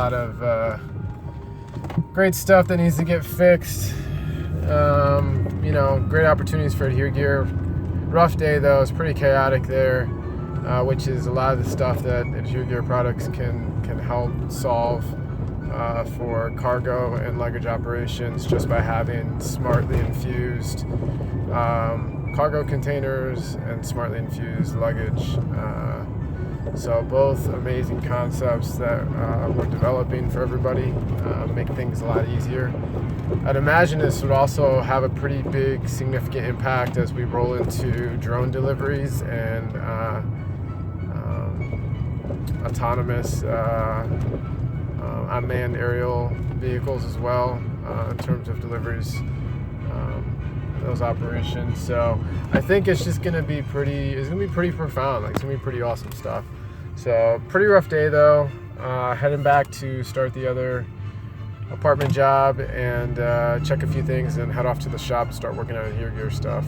lot of great stuff that needs to get fixed. Great opportunities for ADHERE gear. Rough day though, it's pretty chaotic there, which is a lot of the stuff that ADHERE gear products can help solve for cargo and luggage operations just by having smartly infused cargo containers and smartly infused luggage. So both amazing concepts that we're developing for everybody, make things a lot easier. I'd imagine this would also have a pretty big, significant impact as we roll into drone deliveries and autonomous unmanned aerial vehicles as well, in terms of deliveries, those operations. So I think it's just going to be pretty profound. Like, it's going to be pretty awesome stuff. So pretty rough day though. Heading back to start the other apartment job and check a few things and head off to the shop and start working on ADHERE gear stuff.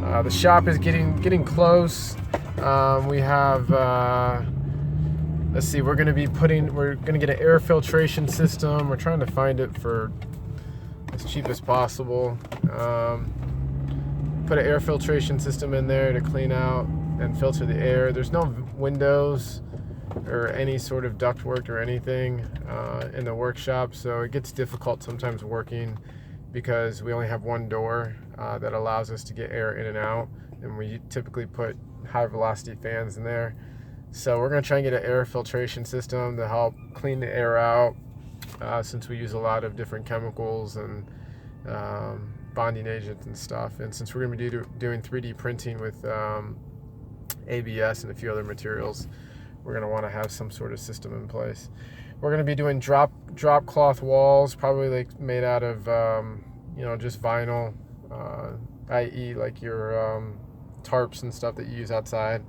The shop is getting close. We have let's see, we're gonna get an air filtration system. We're trying to find it for as cheap as possible. Put an air filtration system in there to clean out and filter the air. There's no windows or any sort of ductwork or anything in the workshop, so it gets difficult sometimes working because we only have one door that allows us to get air in and out, and we typically put high velocity fans in there. So we're going to try and get an air filtration system to help clean the air out, since we use a lot of different chemicals and bonding agents and stuff, and since we're going to be doing 3D printing with ABS and a few other materials, we're going to want to have some sort of system in place. We're going to be doing drop cloth walls, probably like made out of just vinyl, i.e. like your tarps and stuff that you use outside.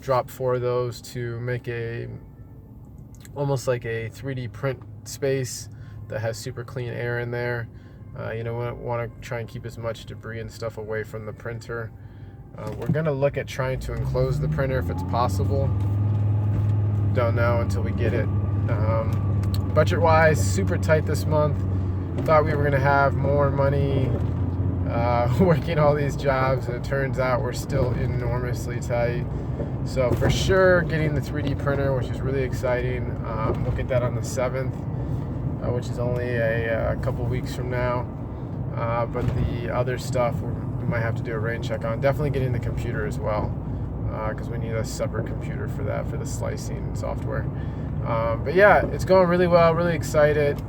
Drop 4 of those to make almost like a 3D print space that has super clean air in there. We want to try and keep as much debris and stuff away from the printer. We're going to look at trying to enclose the printer if it's possible. Don't know until we get it. Budget wise, super tight this month. Thought we were going to have more money working all these jobs, and it turns out we're still enormously tight. So for sure getting the 3D printer, which is really exciting. We'll get that on the 7th, which is only a couple weeks from now. But the other stuff we might have to do a rain check on. Definitely getting the computer as well, because we need a separate computer for that, for the slicing software. But yeah, it's going really well, really excited.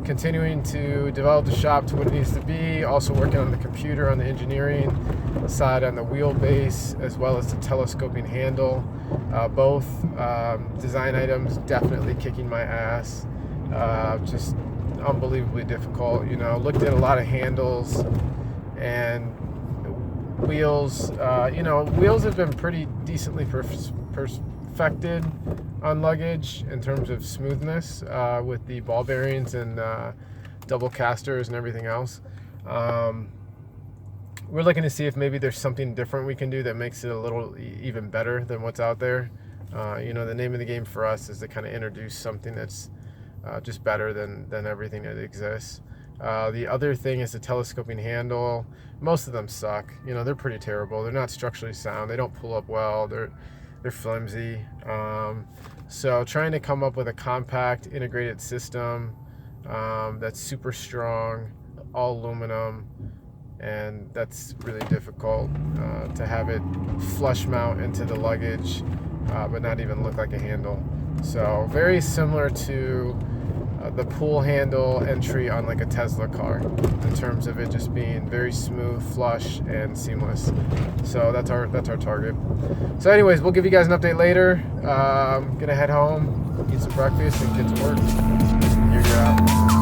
Continuing to develop the shop to what it needs to be. Also working on the computer, on the engineering side, on the wheelbase, as well as the telescoping handle. Both design items definitely kicking my ass. Just unbelievably difficult. Looked at a lot of handles and wheels. Wheels have been pretty decently perfected on luggage in terms of smoothness, with the ball bearings and double casters and everything else. We're looking to see if maybe there's something different we can do that makes it a little even better than what's out there. The name of the game for us is to kind of introduce something that's just better than everything that exists. The other thing is the telescoping handle. Most of them suck. They're pretty terrible. They're not structurally sound. They don't pull up well. They're flimsy. So trying to come up with a compact integrated system that's super strong, all aluminum, and that's really difficult to have it flush mount into the luggage, but not even look like a handle. So very similar to the pull handle entry on like a Tesla car, in terms of it just being very smooth, flush, and seamless. So that's our target. So anyways, we'll give you guys an update later. Gonna head home, eat some breakfast, and get to work. Here you're out.